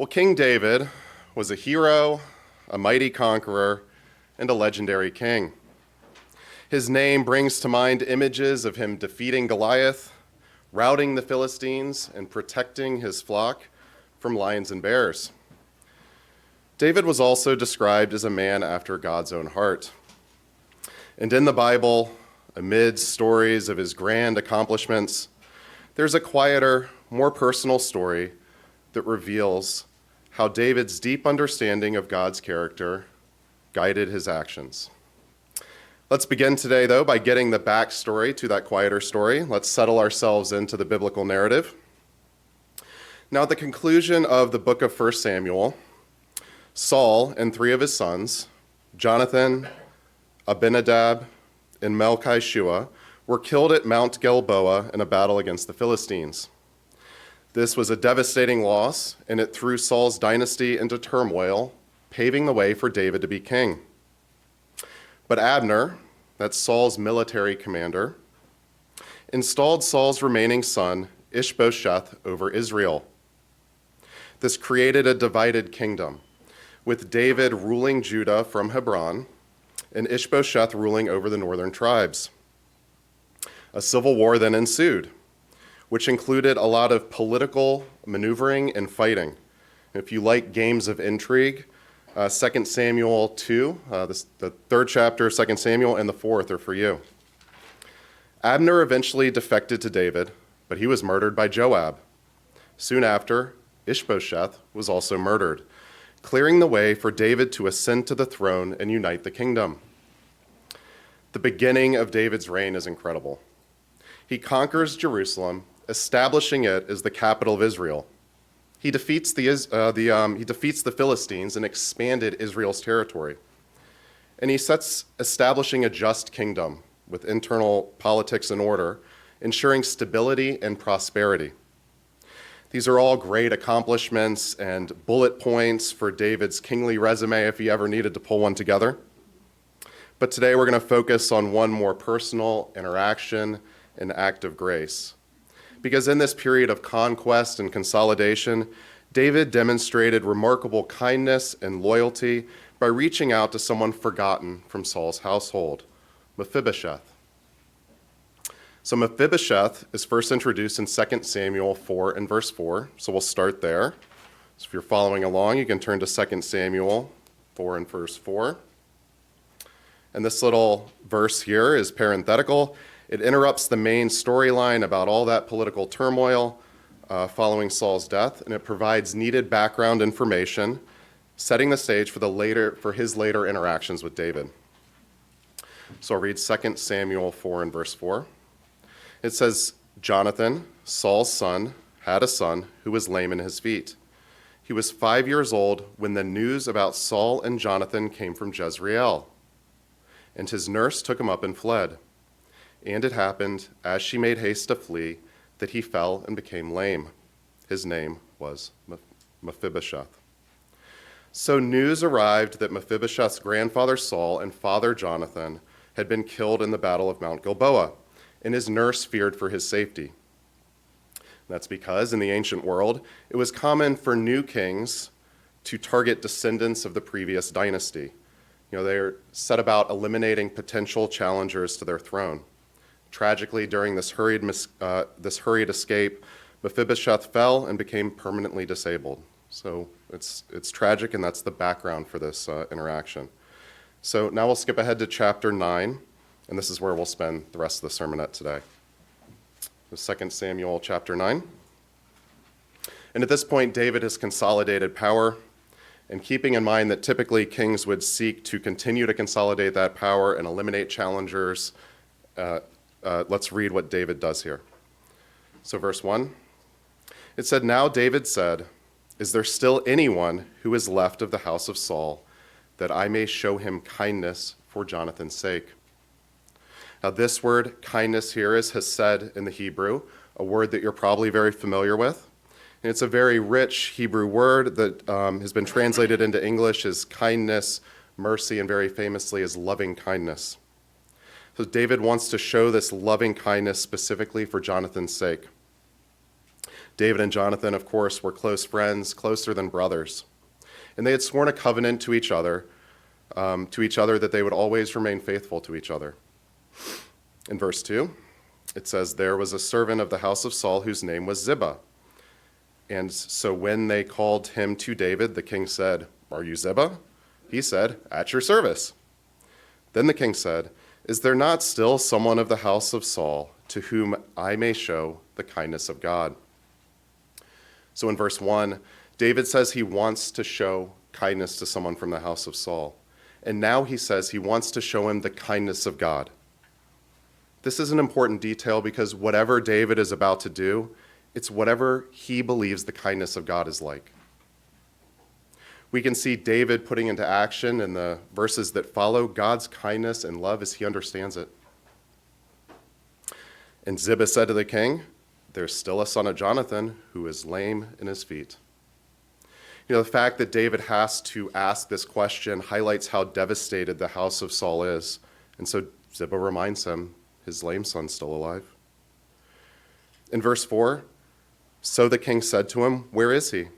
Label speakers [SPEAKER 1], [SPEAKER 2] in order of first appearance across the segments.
[SPEAKER 1] Well, King David was a hero, a mighty conqueror, and a legendary king. His name brings to mind images of him defeating Goliath, routing the Philistines, and protecting his flock from lions and bears. David was also described as a man after God's own heart. And in the Bible, amid stories of his grand accomplishments, there's a quieter, more personal story that reveals how David's deep understanding of God's character guided his actions. Let's begin today, though, by getting the backstory to that quieter story. Let's settle ourselves into the biblical narrative. Now, at the conclusion of the book of 1 Samuel, Saul and three of his sons, Jonathan, Abinadab, and Melchishua, were killed at Mount Gilboa in a battle against the Philistines. This was a devastating loss, and it threw Saul's dynasty into turmoil, paving the way for David to be king. But Abner, that's Saul's military commander, installed Saul's remaining son, Ishbosheth, over Israel. This created a divided kingdom, with David ruling Judah from Hebron and Ishbosheth ruling over the northern tribes. A civil war then ensued, which included a lot of political maneuvering and fighting. If you like games of intrigue, 2 Samuel 2, the third chapter of 2 Samuel, and the fourth are for you. Abner eventually defected to David, but he was murdered by Joab. Soon after, Ishbosheth was also murdered, clearing the way for David to ascend to the throne and unite the kingdom. The beginning of David's reign is incredible. He conquers Jerusalem, establishing it as the capital of Israel. He defeats the Philistines and expanded Israel's territory. And he sets establishing a just kingdom with internal politics and order, ensuring stability and prosperity. These are all great accomplishments and bullet points for David's kingly resume if he ever needed to pull one together. But today we're going to focus on one more personal interaction and act of grace. Because in this period of conquest and consolidation, David demonstrated remarkable kindness and loyalty by reaching out to someone forgotten from Saul's household, Mephibosheth. So Mephibosheth is first introduced in 2 Samuel 4 and verse 4, so we'll start there. So if you're following along, you can turn to 2 Samuel 4 and verse 4. And this little verse here is parenthetical. It interrupts the main storyline about all that political turmoil following Saul's death, and it provides needed background information, setting the stage for his later interactions with David. So I'll read 2 Samuel 4 and verse 4. It says, Jonathan, Saul's son, had a son who was lame in his feet. He was 5 years old when the news about Saul and Jonathan came from Jezreel, and his nurse took him up and fled. And it happened, as she made haste to flee, that he fell and became lame. His name was Mephibosheth. So news arrived that Mephibosheth's grandfather Saul and father Jonathan had been killed in the battle of Mount Gilboa, and his nurse feared for his safety. That's because in the ancient world, it was common for new kings to target descendants of the previous dynasty. They're set about eliminating potential challengers to their throne. Tragically, during this hurried escape, Mephibosheth fell and became permanently disabled. So it's tragic, and that's the background for this interaction. So now we'll skip ahead to chapter 9, and this is where we'll spend the rest of the sermonette today. 2 Samuel chapter 9. And at this point, David has consolidated power, and keeping in mind that typically kings would seek to continue to consolidate that power and eliminate challengers, let's read what David does here. So verse 1, it said, Now David said, Is there still anyone who is left of the house of Saul, that I may show him kindness for Jonathan's sake? Now this word kindness here is hesed in the Hebrew, a word that you're probably very familiar with. And it's a very rich Hebrew word that has been translated into English as kindness, mercy, and very famously as loving kindness. So David wants to show this loving kindness specifically for Jonathan's sake. David and Jonathan, of course, were close friends, closer than brothers. And they had sworn a covenant to each other that they would always remain faithful to each other. In verse 2, it says, "There was a servant of the house of Saul whose name was Ziba. And so when they called him to David, the king said, 'Are you Ziba?' He said, 'At your service.' Then the king said, 'Is there not still someone of the house of Saul to whom I may show the kindness of God?'" So in verse 1, David says he wants to show kindness to someone from the house of Saul. And now he says he wants to show him the kindness of God. This is an important detail because whatever David is about to do, it's whatever he believes the kindness of God is like. We can see David putting into action in the verses that follow God's kindness and love as he understands it. And Ziba said to the king, "There's still a son of Jonathan who is lame in his feet." You know, the fact that David has to ask this question highlights how devastated the house of Saul is. And so Ziba reminds him his lame son's still alive. In verse 4, so the king said to him, "Where is he?"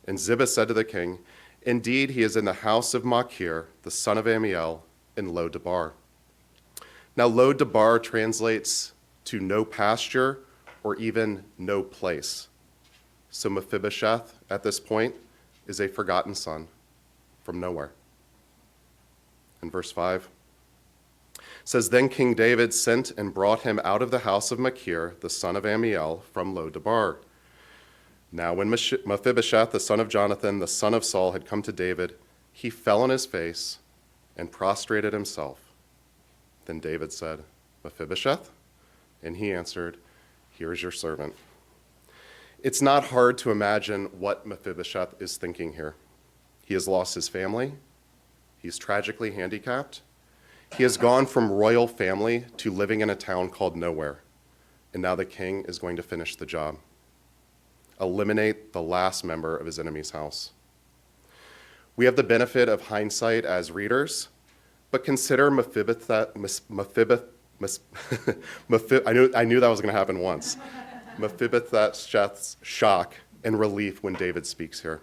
[SPEAKER 1] And Ziba said to the king, "Indeed, he is in the house of Machir, the son of Amiel, in Lo-debar." Now, Lo-debar translates to no pasture or even no place. So Mephibosheth, at this point, is a forgotten son from nowhere. In verse 5, it says, "Then King David sent and brought him out of the house of Machir, the son of Amiel, from Lo-debar. Now when Mephibosheth, the son of Jonathan, the son of Saul, had come to David, he fell on his face and prostrated himself. Then David said, 'Mephibosheth?' And he answered, 'Here is your servant.'" It's not hard to imagine what Mephibosheth is thinking here. He has lost his family. He's tragically handicapped. He has gone from royal family to living in a town called nowhere. And now the king is going to finish the job. Eliminate the last member of his enemy's house. We have the benefit of hindsight as readers, but consider I knew that was going to happen once. Mephibosheth's shock and relief when David speaks here.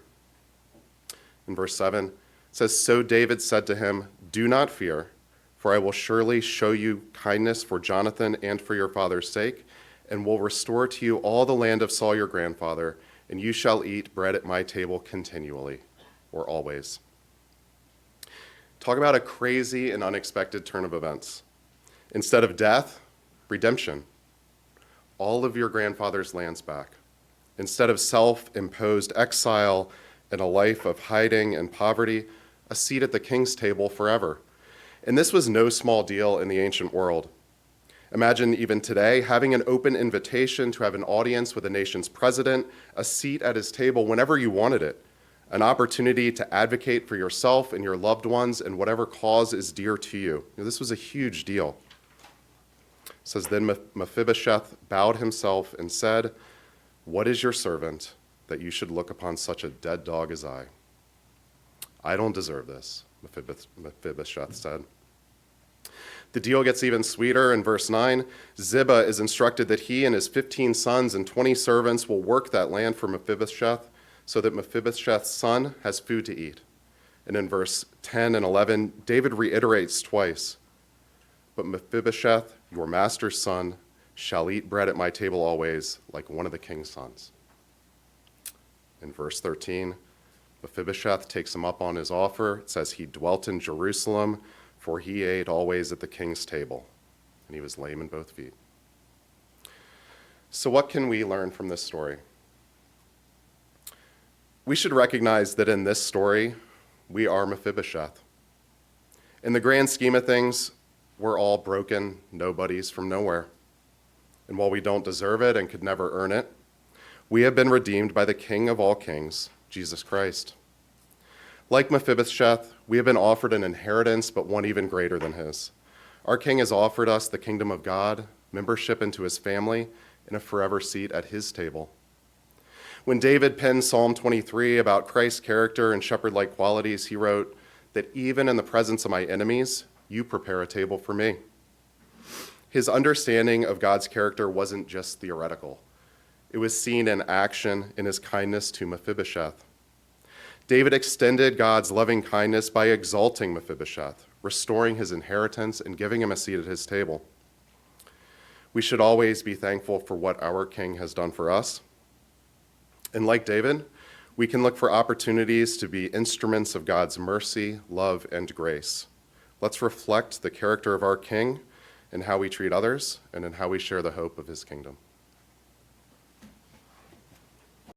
[SPEAKER 1] In verse 7, it says, "So David said to him, 'Do not fear, for I will surely show you kindness for Jonathan and for your father's sake, and will restore to you all the land of Saul your grandfather, and you shall eat bread at my table continually,'" or always. Talk about a crazy and unexpected turn of events. Instead of death, redemption. All of your grandfather's lands back. Instead of self-imposed exile and a life of hiding and poverty, a seat at the king's table forever. And this was no small deal in the ancient world. Imagine even today having an open invitation to have an audience with a nation's president, a seat at his table whenever you wanted it, an opportunity to advocate for yourself and your loved ones and whatever cause is dear to you. This was a huge deal. It says, "Then Mephibosheth bowed himself and said, 'What is your servant that you should look upon such a dead dog as I?' 'I don't deserve this,' Mephibosheth said. The deal gets even sweeter in verse 9. Ziba is instructed that he and his 15 sons and 20 servants will work that land for Mephibosheth so that Mephibosheth's son has food to eat. And in verse 10 and 11, David reiterates twice, "But Mephibosheth, your master's son, shall eat bread at my table always, like one of the king's sons." In verse 13, Mephibosheth takes him up on his offer. It says he dwelt in Jerusalem, for he ate always at the king's table, and he was lame in both feet. So what can we learn from this story? We should recognize that in this story, we are Mephibosheth. In the grand scheme of things, we're all broken nobodies from nowhere. And while we don't deserve it and could never earn it, we have been redeemed by the King of all kings, Jesus Christ. Like Mephibosheth, we have been offered an inheritance, but one even greater than his. Our King has offered us the kingdom of God, membership into his family, and a forever seat at his table. When David penned Psalm 23 about Christ's character and shepherd-like qualities, he wrote that even in the presence of my enemies, you prepare a table for me. His understanding of God's character wasn't just theoretical. It was seen in action in his kindness to Mephibosheth. David extended God's loving kindness by exalting Mephibosheth, restoring his inheritance, and giving him a seat at his table. We should always be thankful for what our King has done for us. And like David, we can look for opportunities to be instruments of God's mercy, love, and grace. Let's reflect the character of our King in how we treat others and in how we share the hope of his kingdom.